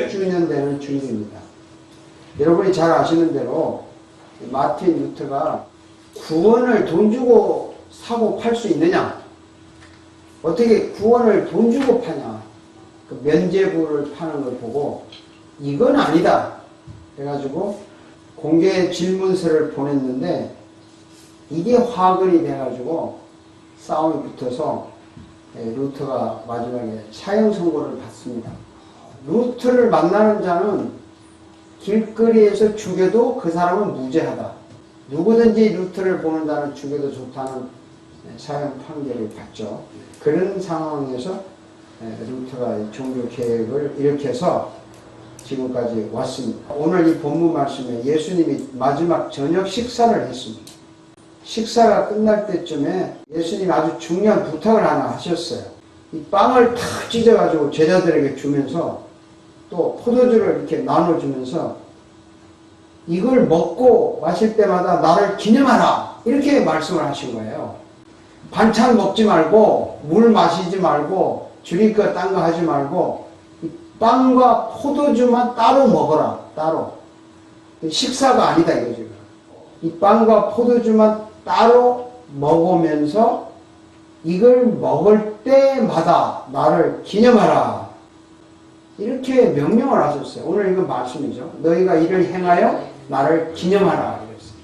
100주년 되는 주일입니다. 여러분이 잘 아시는 대로 마틴 루터가 구원을 돈 주고 사고 팔 수 있느냐? 어떻게 구원을 돈 주고 파냐? 그 면죄부를 파는 걸 보고 이건 아니다. 그래가지고 공개 질문서를 보냈는데 이게 화근이 돼가지고 싸움이 붙어서 루터가 마지막에 사형 선고를 받습니다. 루터를 만나는 자는 길거리에서 죽여도 그 사람은 무죄하다. 누구든지 루터를 보는 자는 죽여도 좋다는 사형 판결을 받죠. 그런 상황에서 루터가 종교개혁을 일으켜서 지금까지 왔습니다. 오늘 이 본문 말씀에 예수님이 마지막 저녁 식사를 했습니다. 식사가 끝날 때쯤에 예수님이 아주 중요한 부탁을 하나 하셨어요. 이 빵을 탁 찢어가지고 제자들에게 주면서 또 포도주를 이렇게 나눠주면서 이걸 먹고 마실 때마다 나를 기념하라 이렇게 말씀을 하신 거예요. 반찬 먹지 말고 물 마시지 말고 주니까 딴 거 하지 말고 이 빵과 포도주만 따로 먹어라. 따로. 식사가 아니다 이거죠. 이 빵과 포도주만 따로 먹으면서 이걸 먹을 때마다 나를 기념하라. 이렇게 명령을 하셨어요. 오늘 이건 말씀이죠. 너희가 이를 행하여 나를 기념하라. 이랬어요.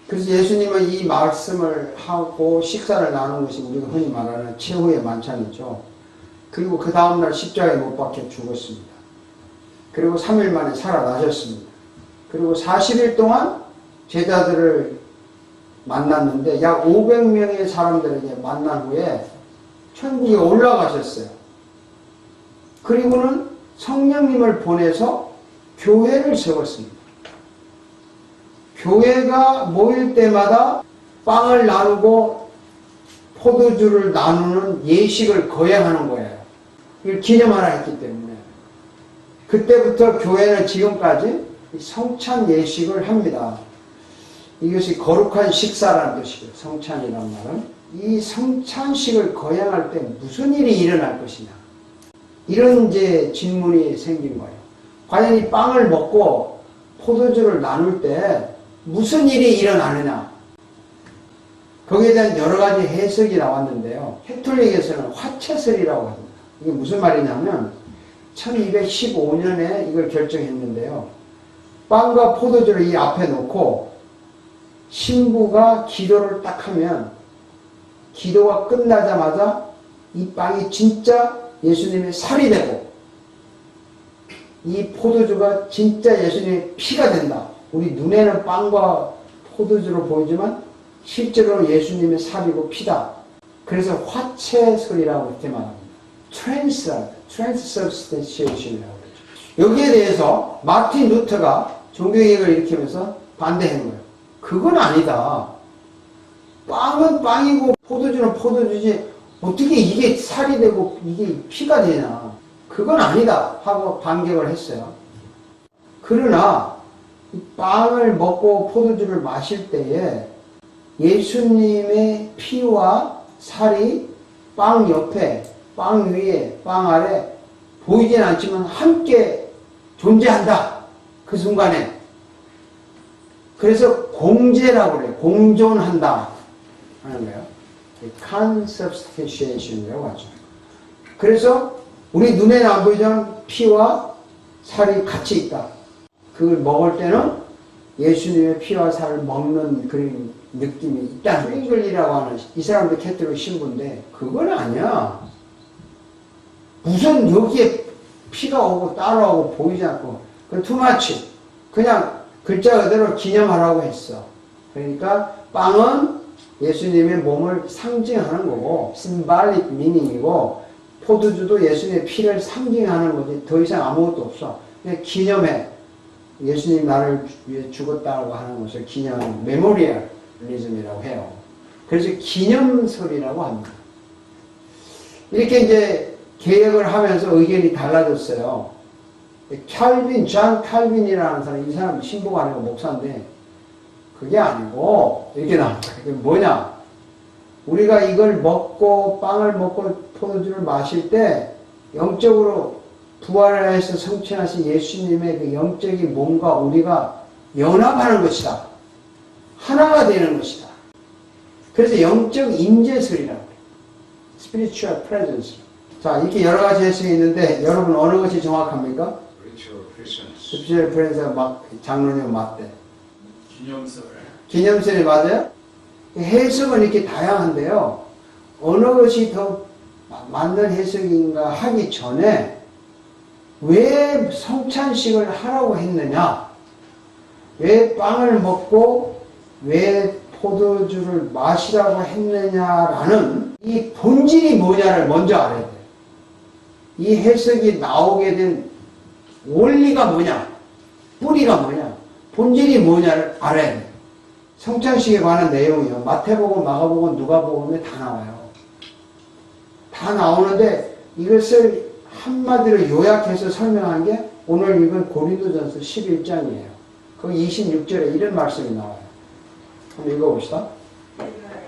그래서 예수님은 이 말씀을 하고 식사를 나누는 것이 우리가 흔히 말하는 최후의 만찬이죠. 그리고 그 다음날 십자가에 못 박혀 죽었습니다. 그리고 3일 만에 살아나셨습니다. 그리고 40일 동안 제자들을 만났는데 약 500명의 사람들에게 만난 후에 천국에 올라가셨어요. 그리고는 성령님을 보내서 교회를 세웠습니다. 교회가 모일 때마다 빵을 나누고 포도주를 나누는 예식을 거행하는 거예요. 이걸 기념하라 했기 때문에. 그때부터 교회는 지금까지 성찬 예식을 합니다. 이것이 거룩한 식사라는 뜻이고요. 성찬이라는 말은. 이 성찬식을 거행할 때 무슨 일이 일어날 것이냐. 이런 이제 질문이 생긴 거예요. 과연 이 빵을 먹고 포도주를 나눌 때 무슨 일이 일어나느냐. 거기에 대한 여러 가지 해석이 나왔는데요. 캐톨릭에서는 화채설이라고 합니다. 이게 무슨 말이냐면 1215년에 이걸 결정했는데요. 빵과 포도주를 이 앞에 놓고 신부가 기도를 딱 하면 기도가 끝나자마자 이 빵이 진짜 예수님의 살이 되고 이 포도주가 진짜 예수님의 피가 된다. 우리 눈에는 빵과 포도주로 보이지만 실제로는 예수님의 살이고 피다. 그래서 화채설이라고 이렇게 말합니다. transubstantiation이라고 그러죠. 여기에 대해서 마틴 루터가 종교개혁을 일으키면서 반대한 거예요. 그건 아니다. 빵은 빵이고 포도주는 포도주지 어떻게 이게 살이 되고 이게 피가 되냐. 그건 아니다 하고 반격을 했어요. 그러나 이 빵을 먹고 포도주를 마실 때에 예수님의 피와 살이 빵 옆에, 빵 위에, 빵 아래 보이진 않지만 함께 존재한다. 그 순간에. 그래서 공제라고 그래요. 공존한다 하는 거예요. consubstantiation이라고 하죠. 그래서 우리 눈에는 안 보이지만 피와 살이 같이 있다. 그걸 먹을 때는 예수님의 피와 살을 먹는 그런 느낌이 있다는 거죠. 잉글리라고 하는 이 사람도 캐톨릭 신부인데 그건 아니야. 무슨 여기에 피가 오고 따라오고 보이지 않고 그 투마치 그냥 글자 그대로 기념하라고 했어. 그러니까 빵은 예수님의 몸을 상징하는 거고 symbolic meaning이고 포도주도 예수님의 피를 상징하는 거지 더 이상 아무것도 없어. 그냥 기념해. 예수님 나를 위해 죽었다고 하는 것을 기념하는 메모리얼리즘이라고 해요. 그래서 기념설이라고 합니다. 이렇게 이제 개혁을 하면서 의견이 달라졌어요. 존 칼빈이라는 사람, 이 사람 신부가 아니고 목사인데 그게 아니고 이렇게 나옵니다. 그게 뭐냐? 우리가 이걸 먹고 빵을 먹고 포도주를 마실 때 영적으로 부활하여서 성취하신 예수님의 그 영적인 몸과 우리가 연합하는 것이다. 하나가 되는 것이다. 그래서 영적 임재설이라고 해요. Spiritual Presence. 자, 이렇게 여러 가지 해석이 있는데 여러분 어느 것이 정확합니까? Spiritual Presence 장로님 맞대. 기념설이 맞아요? 해석은 이렇게 다양한데요. 어느 것이 더 맞는 해석인가 하기 전에 왜 성찬식을 하라고 했느냐? 왜 빵을 먹고 왜 포도주를 마시라고 했느냐라는 이 본질이 뭐냐를 먼저 알아야 돼요. 이 해석이 나오게 된 원리가 뭐냐? 뿌리가 뭐냐? 본질이 뭐냐를 알아야 돼요. 성찬식에 관한 내용이요. 마태복음, 마가복음, 누가복음에 다 나와요. 다 나오는데 이것을 한마디로 요약해서 설명한 게 오늘 읽은 고린도전서 11장이에요. 거기 26절에 이런 말씀이 나와요. 한번 읽어봅시다.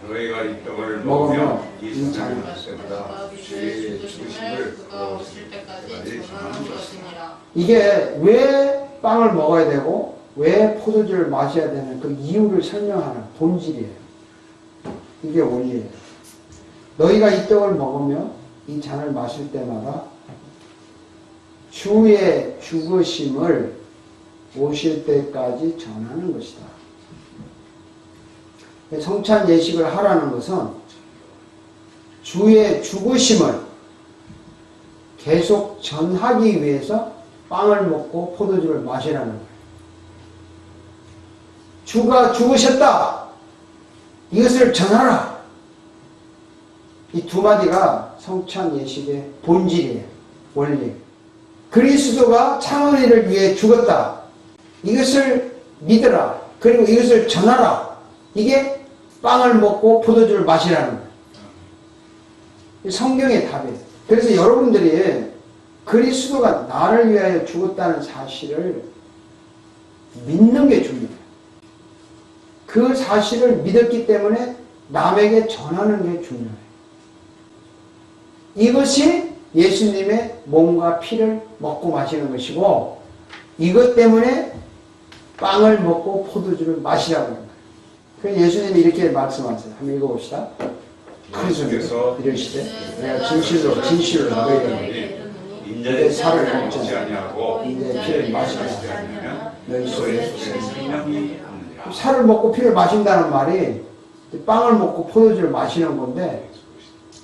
너희가 이 떡을 먹으며 이 세상을 때보다 주의 죽으심을 오실 때까지 전하는 것이니라. 이게 왜 빵을 먹어야 되고 왜 포도주를 마셔야 되는 그 이유를 설명하는 본질이에요. 이게 원리예요. 너희가 이 떡을 먹으며 이 잔을 마실 때마다 주의 죽으심을 오실 때까지 전하는 것이다. 성찬 예식을 하라는 것은 주의 죽으심을 계속 전하기 위해서 빵을 먹고 포도주를 마시라는 거예요. 주가 죽으셨다. 이것을 전하라. 이 두 마디가 성찬 예식의 본질이에요. 원리. 그리스도가 창원이를 위해 죽었다. 이것을 믿으라. 그리고 이것을 전하라. 이게 빵을 먹고 포도주를 마시라는 거예요. 성경의 답이에요. 그래서 여러분들이 그리스도가 나를 위하여 죽었다는 사실을 믿는 게 중요해요. 그 사실을 믿었기 때문에 남에게 전하는 게 중요해요. 이것이 예수님의 몸과 피를 먹고 마시는 것이고 이것 때문에 빵을 먹고 포도주를 마시라고 합니다. 그래서 예수님이 이렇게 말씀하세요. 한번 읽어봅시다. 예수께서 이르시되 내가 진실로 너희에게 인자의 살을 먹지 아니하고 인자의 피를 마시지 않으면 너희 속에 생명이 없느니라. 살을 먹고 피를 마신다는 말이 빵을 먹고 포도주를 마시는 건데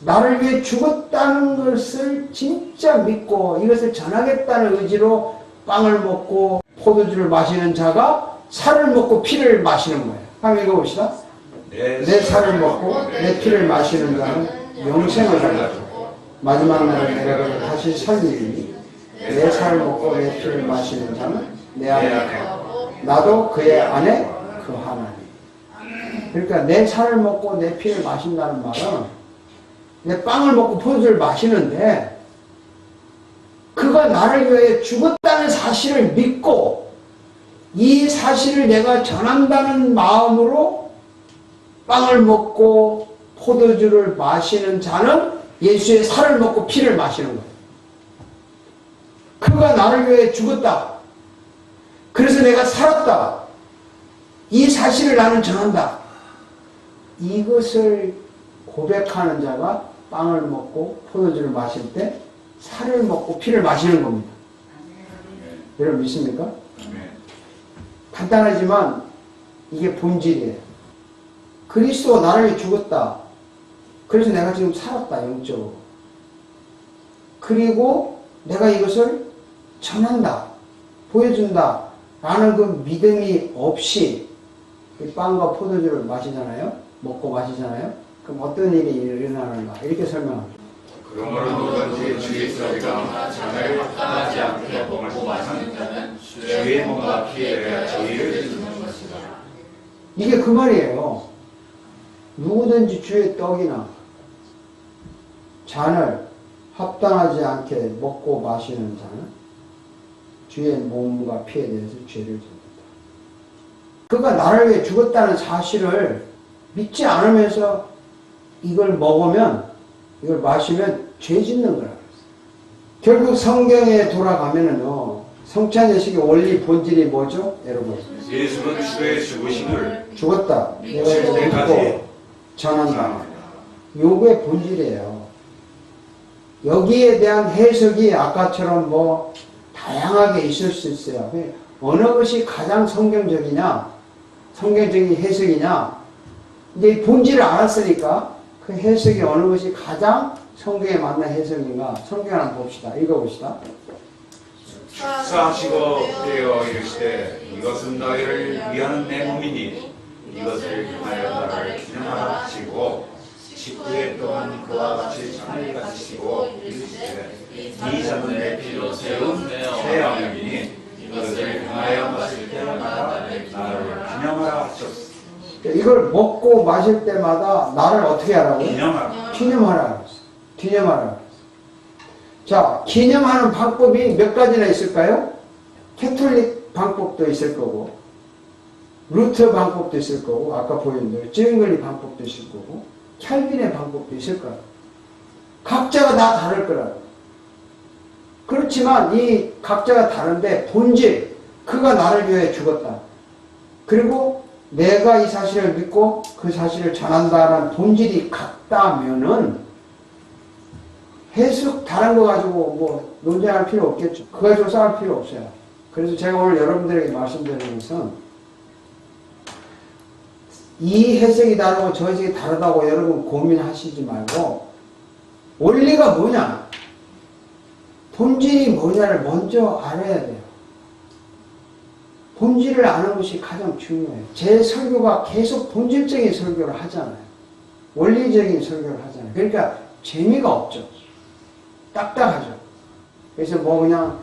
나를 위해 죽었다는 것을 진짜 믿고 이것을 전하겠다는 의지로 빵을 먹고 포도주를 마시는 자가 살을 먹고 피를 마시는 거예요. 한번 읽어봅시다. 내 살을 먹고 내 피를 마시는 자는 영생을 가지고 마지막 날에 내가 그를 다시 살리니 내 살을 먹고 내 피를 마시는 자는 내 안에 나도 그의 안에 거하나니. 그러니까 내 살을 먹고 내 피를 마신다는 말은 내 빵을 먹고 포도주를 마시는데 그가 나를 위해 죽었다는 사실을 믿고 이 사실을 내가 전한다는 마음으로 빵을 먹고 포도주를 마시는 자는 예수의 살을 먹고 피를 마시는 거예요. 그가 나를 위해 죽었다. 그래서 내가 살았다. 이 사실을 나는 전한다. 이것을 고백하는 자가 빵을 먹고 포도주를 마실 때 살을 먹고 피를 마시는 겁니다. 여러분 믿습니까? 간단하지만 이게 본질이에요. 그리스도가 나를 위해 죽었다. 그래서 내가 지금 살았다, 영적으로. 그리고 내가 이것을 전한다, 보여준다 라는 그 믿음이 없이 빵과 포도주를 마시잖아요. 먹고 마시잖아요. 그럼 어떤 일이 일어나는가? 이렇게 설명합니다. 그러므로 누구든지 주의 소리가 자를 합당하지 않게 먹고 마시는 자는 주의 몸과 피에 저희를 주는 것이다. 이게 그 말이에요. 누구든지 주의 떡이나 잔을 합당하지 않게 먹고 마시는 자는 주의 몸과 피에 대해서 죄를 짓는다. 그가 나를 위해 죽었다는 사실을 믿지 않으면서 이걸 먹으면, 이걸 마시면 죄 짓는 거라고 했어요. 결국 성경에 돌아가면은요, 성찬예식의 원리 본질이 뭐죠? 여러분. 예수는 주의 죽으심을 죽었다. 내가 이거 때까지 믿고 전한다. 요게 본질이에요. 여기에 대한 해석이 아까처럼 뭐 다양하게 있을 수 있어요. 어느 것이 가장 성경적이냐, 성경적인 해석이냐, 이제 본질을 알았으니까 그 해석이 어느 것이 가장 성경에 맞는 해석인가, 성경을 한번 봅시다. 읽어봅시다. 축사하시고 되어 이르시되 이것은 너희를 위하는 내 몸이니 이것을 하여 나를 기념하라 하시고 19회 동안 그와 같이 잔을 가지시고 이르시되 이 잔은 내 피로 세운 새 언약이니 이것을 행하여 마실 때마다 나를 기념하라 하셨습니다. 이걸 먹고 마실 때마다 나를 어떻게 하라고? 기념하라. 기념하라 그랬어요. 기념하라 그랬어요. 자, 기념하는 방법이 몇 가지나 있을까요? 캐톨릭 방법도 있을 거고, 루터 방법도 있을 거고, 아까 보인 대로 쯔윙글리 방법도 있을 거고, 캘빈의 방법도 있을 거예요. 각자가 다 다를 거라고. 그렇지만 이 각자가 다른데 본질, 그가 나를 위해 죽었다. 그리고 내가 이 사실을 믿고 그 사실을 전한다는 본질이 같다면은 해석 다른 거 가지고 뭐 논쟁할 필요 없겠죠. 그거 가지고 싸울 필요 없어요. 그래서 제가 오늘 여러분들에게 말씀드리는 것은 이 해석이 다르고 저 해석이 다르다고 여러분 고민하시지 말고 원리가 뭐냐, 본질이 뭐냐를 먼저 알아야 돼요. 본질을 아는 것이 가장 중요해요. 제 설교가 계속 본질적인 설교를 하잖아요. 원리적인 설교를 하잖아요. 그러니까 재미가 없죠. 딱딱하죠. 그래서 뭐 그냥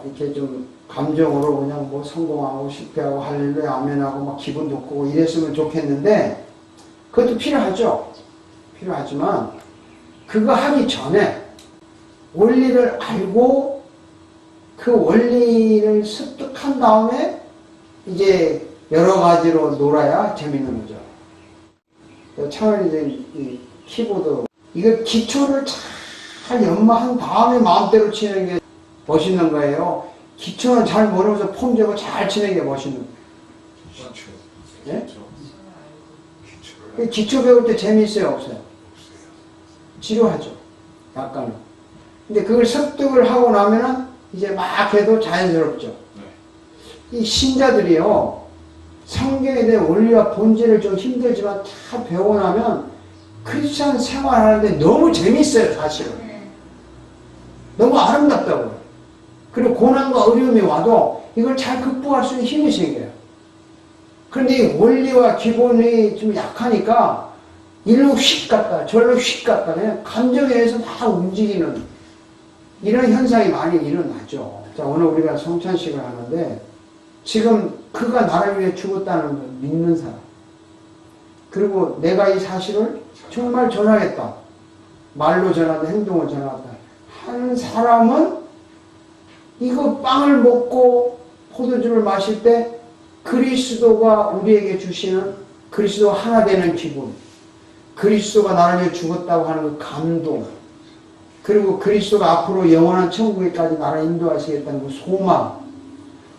이렇게 좀 감정으로 그냥 뭐 성공하고 실패하고 할렐루야 아멘하고 막 기분 좋고 이랬으면 좋겠는데 그것도 필요하죠. 필요하지만 그거 하기 전에 원리를 알고 그 원리를 습득한 다음에 이제 여러 가지로 놀아야 재밌는 거죠. 차라리 이제 이 키보드 이거 기초를 잘 연마한 다음에 마음대로 치는 게 멋있는 거예요. 기초는 잘 모르면서 폼 잡고 잘 치는 게 멋있는 거예요. 예? 기초 배울 때 재미있어요, 없어요? 지루하죠. 약간은. 근데 그걸 습득을 하고 나면은 이제 막 해도 자연스럽죠. 이 신자들이요, 성경에 대한 원리와 본질을 좀 힘들지만 다 배우고 나면 크리스천 생활하는데 너무 재밌어요, 사실은. 너무 아름답다고요. 그리고 고난과 어려움이 와도 이걸 잘 극복할 수 있는 힘이 생겨요. 그런데 이 원리와 기본이 좀 약하니까 일로 휙 갔다 저로 휙 갔다 그냥 감정에 의해서 막 움직이는 이런 현상이 많이 일어나죠. 자, 오늘 우리가 성찬식을 하는데 지금 그가 나를 위해 죽었다는 걸 믿는 사람, 그리고 내가 이 사실을 정말 전하겠다, 말로 전하다 행동을 전하다 한 사람은 이거 빵을 먹고 포도주를 마실 때 그리스도가 우리에게 주시는 그리스도 하나 되는 기분, 그리스도가 나를 위해 죽었다고 하는 그 감동, 그리고 그리스도가 앞으로 영원한 천국에까지 나를 인도하시겠다는 그 소망,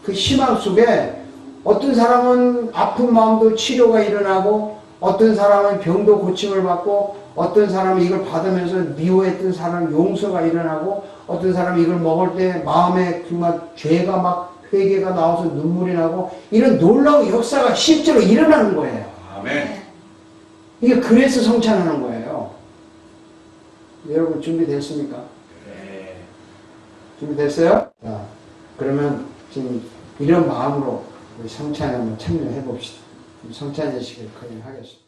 그 희망 속에 어떤 사람은 아픈 마음도 치료가 일어나고 어떤 사람은 병도 고침을 받고 어떤 사람은 이걸 받으면서 미워했던 사람 용서가 일어나고 어떤 사람은 이걸 먹을 때 마음에 정말 죄가 막 회개가 나와서 눈물이 나고 이런 놀라운 역사가 실제로 일어나는 거예요. 아멘. 이게 그래서 성찬하는 거예요. 여러분 준비됐습니까? 네. 준비됐어요? 자, 그러면 지금 이런 마음으로 우리 성찬에 한번 참여해 봅시다. 성찬 예식을 거행하겠습니다.